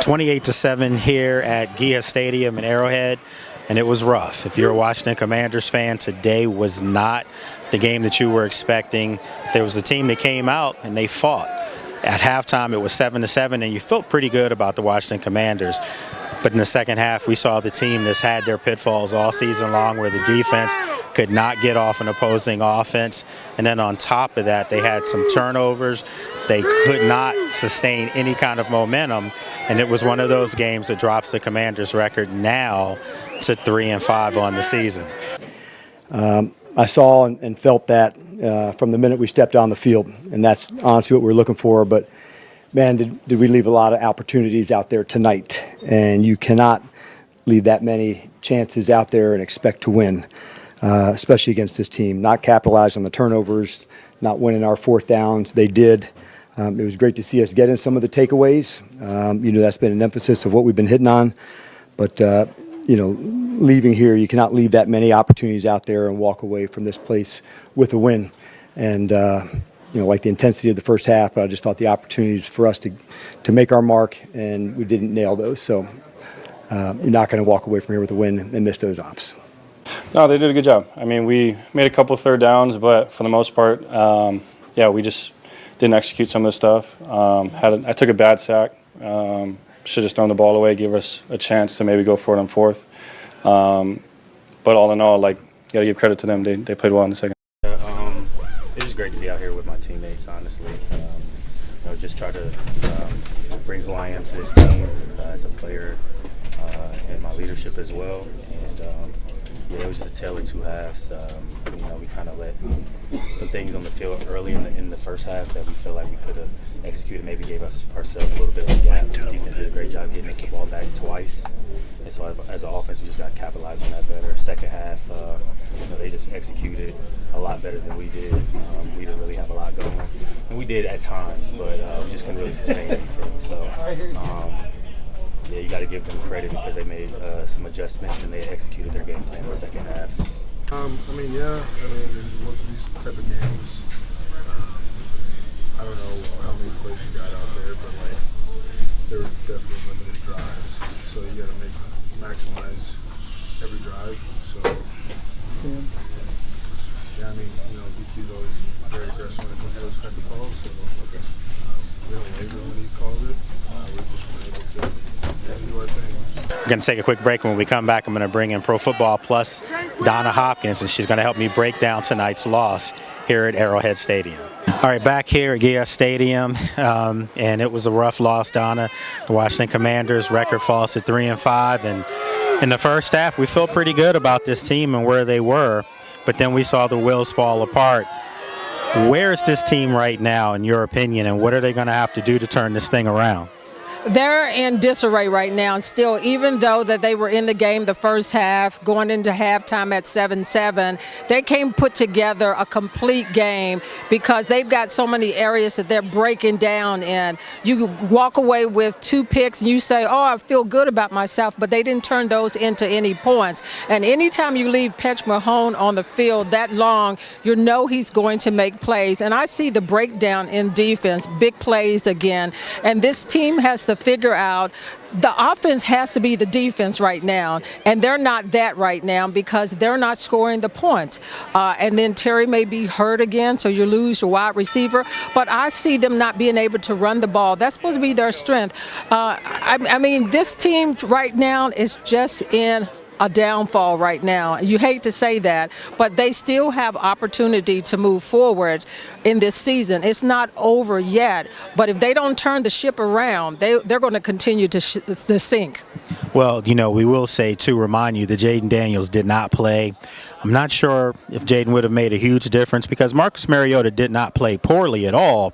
28-7 here at GEHA Stadium in Arrowhead, and it was rough. If you're a Washington Commanders fan, today was not the game that you were expecting. There was a team that came out and they fought. At halftime, it was 7-7, and you felt pretty good about the Washington Commanders. But in the second half, we saw the team that's had their pitfalls all season long, where the defense could not get off an opposing offense. And then on top of that, they had some turnovers. They could not sustain any kind of momentum. And it was one of those games that drops the Commanders' record now to 3-5 on the season. I saw and felt that from the minute we stepped on the field. And that's honestly what we're looking for. But man, did we leave a lot of opportunities out there tonight. And you cannot leave that many chances out there and expect to win, especially against this team. Not capitalize on the turnovers, not winning our fourth downs. They did. It was great to see us get in some of the takeaways. That's been an emphasis of what we've been hitting on. But, leaving here, you cannot leave that many opportunities out there and walk away from this place with a win. And, like the intensity of the first half, but I just thought the opportunities for us to make our mark, and we didn't nail those. So you're not going to walk away from here with a win and miss those ops. No, they did a good job. I mean, we made a couple of third downs, but for the most part, we just didn't execute some of the stuff. I took a bad sack. Should have thrown the ball away, give us a chance to maybe go for it on fourth. But all in all, you got to give credit to them. They played well in the second. It's just great to be out here with my teammates, honestly. Just try to bring who I am to this team as a player and my leadership as well. And it was just a tale of two halves. We kind of let some things on the field early in the first half that we feel like we could have executed, maybe gave ourselves a little bit of a gap. The defense did a great job getting us the ball back twice. And so as an offense, we just got to capitalize on that better. Second half, they just executed a lot better than we did. We didn't really have a lot going. And we did at times, but we just couldn't really sustain anything. So, you got to give them credit because they made some adjustments and they executed their game plan in the second half. These type of games, I don't know how many plays you got out there, but there were definitely limited drives. So you got to maximize every drive. So, BQ's always very aggressive when it comes to those type of calls. So, we don't waver when he calls it. We've just been able to do our thing. We're going to take a quick break. When we come back, I'm going to bring in Pro Football Plus Donna Hopkins, and she's going to help me break down tonight's loss here at Arrowhead Stadium. All right, back here at GEHA Stadium, and it was a rough loss, Donna. The Washington Commanders record falls at 3-5, and in the first half, we felt pretty good about this team and where they were, but then we saw the wheels fall apart. Where is this team right now, in your opinion, and what are they going to have to do to turn this thing around? They're in disarray right now, and still, even though that they were in the game the first half, going into halftime at 7-7, they can't put together a complete game because they've got so many areas that they're breaking down in. You walk away with 2 picks and you say, oh, I feel good about myself, but they didn't turn those into any points. And anytime you leave Patrick Mahone on the field that long, you know he's going to make plays. And I see the breakdown in defense, big plays again. And this team has to figure out the offense has to be the defense right now, and they're not that right now because they're not scoring the points. And then Terry may be hurt again, so you lose your wide receiver. But I see them not being able to run the ball. That's supposed to be their strength. This team right now is just in a downfall right now. You hate to say that, but they still have opportunity to move forward in this season. It's not over yet, but if they don't turn the ship around, they're going to continue to sink. Well, we will say, to remind you, that Jaden Daniels did not play. I'm not sure if Jaden would have made a huge difference because Marcus Mariota did not play poorly at all.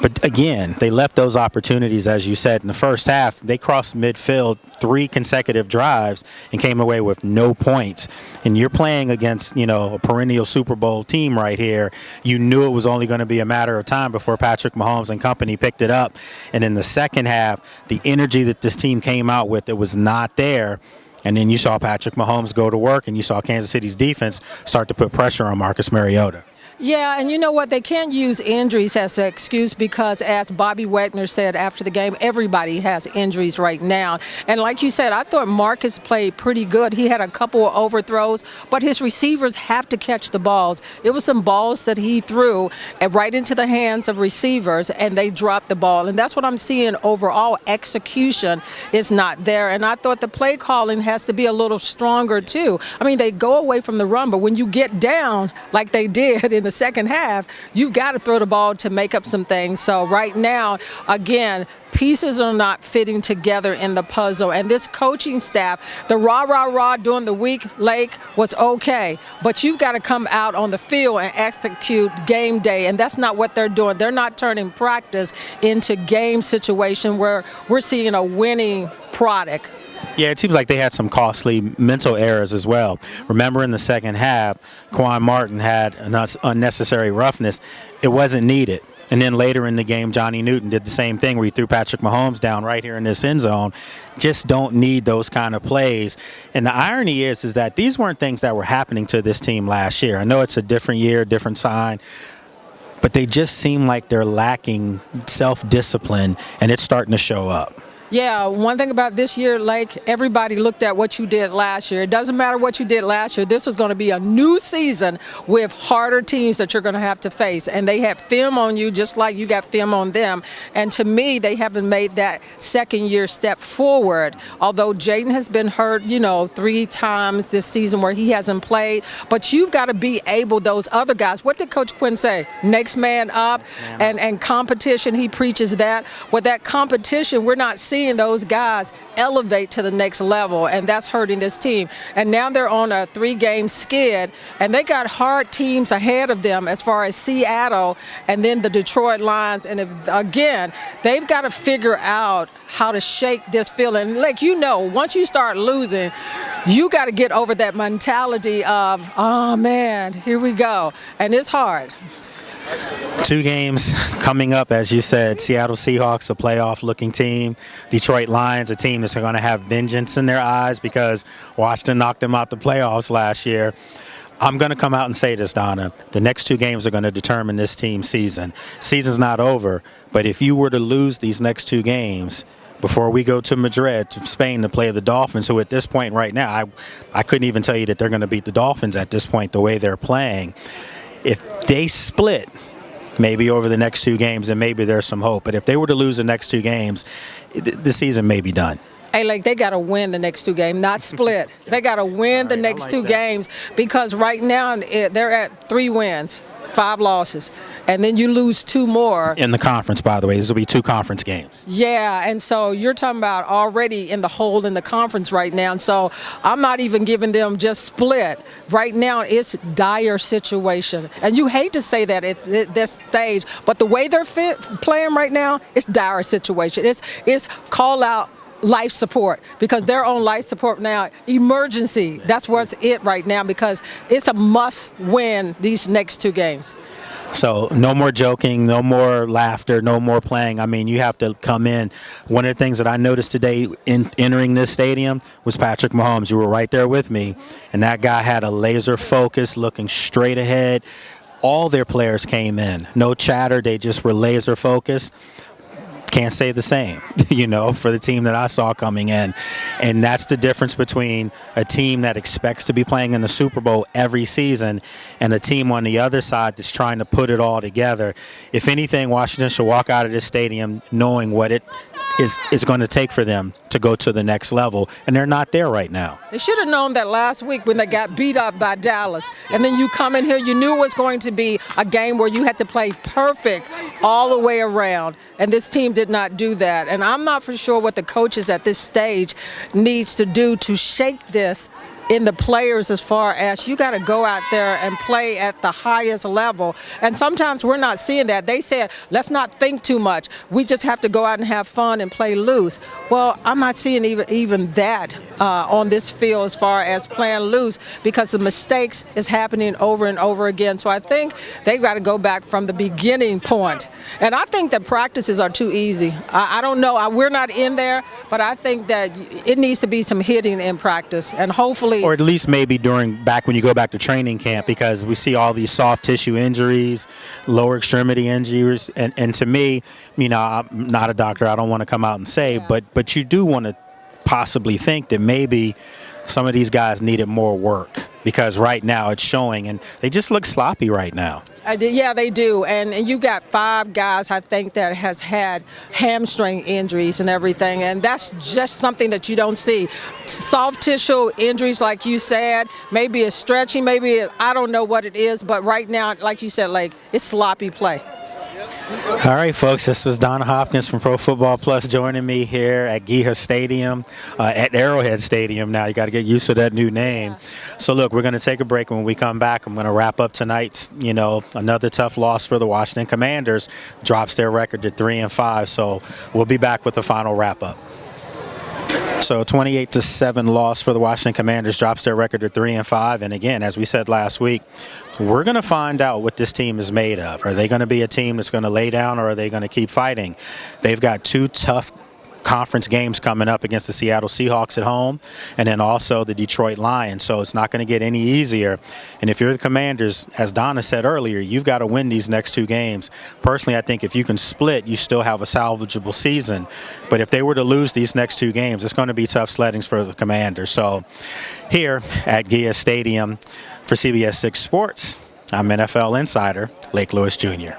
But again, they left those opportunities, as you said, in the first half. They crossed midfield 3 consecutive drives and came away with no points. And you're playing against, a perennial Super Bowl team right here. You knew it was only going to be a matter of time before Patrick Mahomes and company picked it up. And in the second half, the energy that this team came out with, it was not there. And then you saw Patrick Mahomes go to work, and you saw Kansas City's defense start to put pressure on Marcus Mariota. Yeah, and you know what? They can't use injuries as an excuse because, as Bobby Wagner said after the game, everybody has injuries right now. And like you said, I thought Marcus played pretty good. He had a couple of overthrows, but his receivers have to catch the balls. It was some balls that he threw right into the hands of receivers, and they dropped the ball. And that's what I'm seeing overall. Execution is not there. And I thought the play calling has to be a little stronger, too. I mean, they go away from the run, but when you get down like they did in the second half, you've got to throw the ball to make up some things. So right now, again, pieces are not fitting together in the puzzle. And this coaching staff, the rah during the week, Lake, was okay. But you've got to come out on the field and execute game day. And that's not what they're doing. They're not turning practice into game situation where we're seeing a winning product. Yeah, it seems like they had some costly mental errors as well. Remember in the second half, Quan Martin had an unnecessary roughness. It wasn't needed. And then later in the game, Johnny Newton did the same thing where he threw Patrick Mahomes down right here in this end zone. Just don't need those kind of plays. And the irony is that these weren't things that were happening to this team last year. I know it's a different year, different sign, but they just seem like they're lacking self-discipline, and it's starting to show up. Yeah, one thing about this year, Lake, everybody looked at what you did last year. It doesn't matter what you did last year. This was going to be a new season with harder teams that you're going to have to face. And they had film on you just like you got film on them. And to me, they haven't made that second-year step forward. Although Jaden has been hurt, 3 times this season where he hasn't played. But you've got to be able, those other guys. What did Coach Quinn say? Next man up. And competition, he preaches that. With that competition, we're not seeing those guys elevate to the next level, and that's hurting this team. And now they're on a 3-game skid, and they got hard teams ahead of them as far as Seattle and then the Detroit Lions. And again, they've got to figure out how to shake this feeling. Like, once you start losing, you got to get over that mentality of, oh man, here we go. And it's hard. 2 games coming up, as you said. Seattle Seahawks, a playoff-looking team. Detroit Lions, a team that's going to have vengeance in their eyes because Washington knocked them out the playoffs last year. I'm going to come out and say this, Donna. The next 2 games are going to determine this team's season. Season's not over, but if you were to lose these next 2 games before we go to Madrid, to Spain, to play the Dolphins, who at this point right now, I couldn't even tell you that they're going to beat the Dolphins at this point the way they're playing. If they split maybe over the next 2 games, then maybe there's some hope. But if they were to lose the next 2 games, the season may be done. Hey, they got to win the next 2 games, not split. They got to win the next 2 games because right now they're at 3 wins, 5 losses, and then you lose 2 more. In the conference, by the way. This will be 2 conference games. Yeah, and so you're talking about already in the hole in the conference right now. And so I'm not even giving them just split. Right now, it's dire situation. And you hate to say that at this stage, but the way they're playing right now, it's dire situation. It's call out life support because they're on life support now. Emergency. That's what's it right now because it's a must win these next 2 games. So no more joking, no more laughter, no more playing. I mean, you have to come in. One of the things that I noticed today in entering this stadium was Patrick Mahomes. You were right there with me, and that guy had a laser focus, looking straight ahead. All their players came in. No chatter. They just were laser focused. Can't say the same, for the team that I saw coming in. And that's the difference between a team that expects to be playing in the Super Bowl every season and a team on the other side that's trying to put it all together. If anything, Washington should walk out of this stadium knowing what it is going to take for them to go to the next level, and they're not there right now. They should have known that last week when they got beat up by Dallas, and then you come in here, you knew it was going to be a game where you had to play perfect all the way around, and this team did not do that. And I'm not for sure what the coaches at this stage needs to do to shake this in the players as far as you got to go out there and play at the highest level. And sometimes we're not seeing that. They said, let's not think too much. We just have to go out and have fun and play loose. Well, I'm not seeing even that on this field as far as playing loose because the mistakes is happening over and over again. So I think they've got to go back from the beginning point. And I think that practices are too easy. I don't know. We're not in there, but I think that it needs to be some hitting in practice. And hopefully Exactly. Or at least maybe back when you go back to training camp, because we see all these soft tissue injuries, lower extremity injuries, and to me, I'm not a doctor. I don't want to come out and say, but you do want to possibly think that maybe some of these guys needed more work, because right now it's showing, and they just look sloppy right now. Yeah, they do. And you got 5 guys, I think, that has had hamstring injuries and everything. And that's just something that you don't see. Soft tissue injuries, like you said, maybe it's stretching, I don't know what it is. But right now, like you said, like, it's sloppy play. All right, folks, this was Donna Hopkins from Pro Football Plus joining me here at GEHA Stadium, at Arrowhead Stadium now. You got to get used to that new name. So, look, we're going to take a break. When we come back, I'm going to wrap up tonight's, another tough loss for the Washington Commanders. Drops their record to 3-5. So we'll be back with the final wrap-up. So 28-7 loss for the Washington Commanders, drops their record to 3-5. And again, as we said last week, we're going to find out what this team is made of. Are they going to be a team that's going to lay down, or are they going to keep fighting? They've got 2 tough conference games coming up against the Seattle Seahawks at home, and then also the Detroit Lions. So it's not going to get any easier. And if you're the Commanders, as Donna said earlier, you've got to win these next 2 games. Personally, I think if you can split, you still have a salvageable season. But if they were to lose these next 2 games, it's going to be tough sleddings for the Commanders. So here at GEHA Stadium for CBS 6 Sports, I'm NFL insider Lake Lewis Jr.